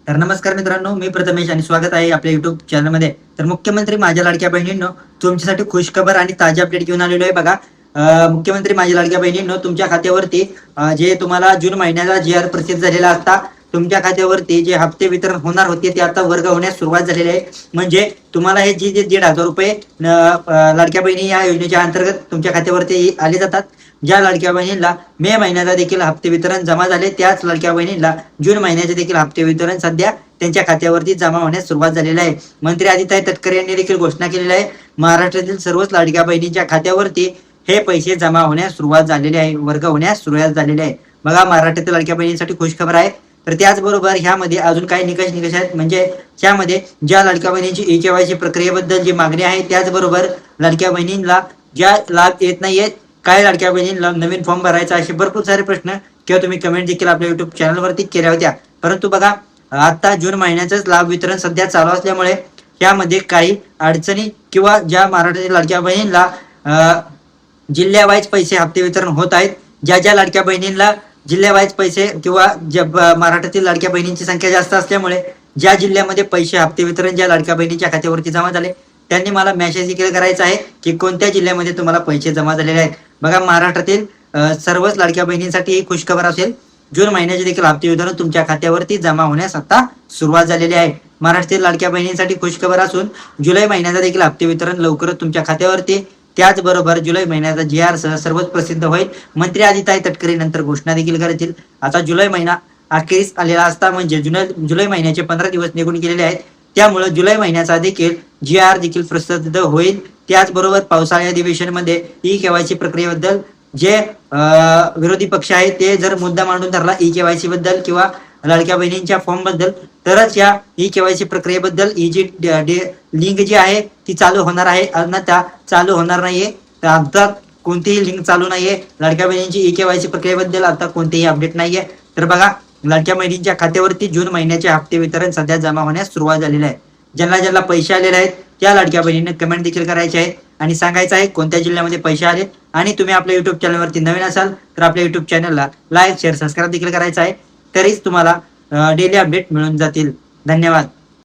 तर नमस्कार मित्रांनो, मी प्रथमेश आणि स्वागत आहे आपल्या YouTube चॅनलमध्ये. तर मुख्यमंत्री माझ्या लाडक्या बहिणींनो, तुमच्यासाठी खुशखबर आणि ताजे अपडेट घेऊन आलेलो आहे बघा. मुख्यमंत्री माझ्या लाडक्या बहिणींनो, तुमच्या खात्यावरती जे तुम्हाला जून महिन्याचा जी-आर प्रसिद्ध झालेला असता, तुमच्या खात्यावरती जे हप्ते वितरण होणार होते ते आता वर्ग होण्यास सुरुवात झालेली आहे. म्हणजे तुम्हाला हे जे ₹1,500 लाडक्या बहिणी या योजनेच्या अंतर्गत तुमच्या खात्यावरती आले जातात. ज्या लाडक्या बहिणींना मे महिन्याचा देखील हप्ते वितरण जमा झाले, त्याच लाडक्या बहिणींना जून महिन्याचे देखील हप्ते वितरण सध्या त्यांच्या खात्यावरती जमा होण्यास सुरुवात झालेली आहे. मंत्री आदित्य तटकरे यांनी देखील घोषणा केलेली आहे. महाराष्ट्रातील सर्वच लाडक्या बहिणींच्या खात्यावरती हे पैसे जमा होण्यास सुरुवात झालेली आहे, वर्ग होण्यास सुरुवात झालेली आहे. बघा, महाराष्ट्रातील लाडक्या बहिणींसाठी खुशखबर आहे. तर त्याचबरोबर ह्यामध्ये अजून काही निकष आहेत. म्हणजे ह्यामध्ये ज्या लाडक्या बहिणींची ई-केवायसी प्रक्रियेबद्दल जी मागणी आहे, त्याचबरोबर लाडक्या बहिणींना ज्या लाभ येत नाहीयेत, काय लाडक्या बहिणींना नवीन फॉर्म भरायचा, असे भरपूर सारे प्रश्न किंवा तुम्ही कमेंट देखील आपल्या युट्यूब चॅनलवरती केल्या होत्या. परंतु बघा, आता जून महिन्याचंच लाभ वितरण सध्या चालू असल्यामुळे यामध्ये काही अडचणी किंवा ज्या महाराष्ट्रातील लाडक्या बहिणींना जिल्ह्यावाईज पैसे हप्ते वितरण होत आहेत, ज्या ज्या लाडक्या बहिणींना जिल्ह्यावाईज पैसे किंवा महाराष्ट्रातील लाडक्या बहिणींची संख्या जास्त असल्यामुळे ज्या जिल्ह्यामध्ये पैसे हप्ते वितरण ज्या लाडक्या बहिणीच्या खात्यावरती जमा झाले, त्यांनी मला मेसेज देखील करायचा आहे की कोणत्या जिल्ह्यामध्ये तुम्हाला पैसे जमा झालेले आहेत. बघा, महाराष्ट्रातील सर्वच लाडक्या बहिणींसाठी ही खुशखबर असेल. जून महिन्याचे देखील हप्ते वितरण तुमच्या खात्यावरती जमा होण्यास आता सुरुवात झालेली आहे. महाराष्ट्रातील लाडक्या बहिणींसाठी खुशखबर असून जुलै महिन्याचा देखील हप्ते वितरण लवकरच तुमच्या खात्यावरती, त्याचबरोबर जुलै महिन्याचा जी-आर सह सर्वच प्रसिद्ध होईल. मंत्री आदित्य तटकरे नंतर घोषणा देखील करतील. आता जुलै महिना अखेरीस आलेला असता, म्हणजे जुलै महिन्याचे 15 दिवस निघून गेलेले आहेत. त्यामुळे जुलै महिन्याचा देखील जी-आर देखील प्रसिद्ध होईल. त्याचबरोबर पावसाळी अधिवेशनामध्ये ई-केवायसी प्रक्रियेबद्दल जे विरोधी पक्ष आहे ते जर मुद्दा मांडून धरला ई-केवायसी बद्दल किंवा लाडक्या बहिणींच्या फॉर्म बद्दल, तरच या ई-केवायसी प्रक्रियेबद्दल ही जी लिंक जी आहे ती चालू होणार आहे. अन्यथा चालू होणार नाहीये. तर आता कोणतीही लिंक चालू नाहीये. लाडक्या बहिणींची ई-केवायसी प्रक्रियेबद्दल आता कोणतेही अपडेट नाहीये. तर बघा, लाडक्या बहिणींच्या खात्यावरती जून महिन्याचे हप्ते वितरण सध्या जमा होण्यास सुरुवात झालेली आहे. ज्यांना ज्यांना पैसे आलेले आहेत त्या लाडक्या बहिणींना कमेंट देखील करायचे आहे आणि सांगायचं आहे कोणत्या जिल्ह्यामध्ये पैसे आले. आणि तुम्ही आपल्या युट्यूब चॅनलवरती नवीन असाल तर आपल्या युट्यूब चॅनलला लाईक, शेअर, सबस्क्राईब देखील करायचं आहे. तरीच तुम्हाला डेली अपडेट मिळून जातील. धन्यवाद.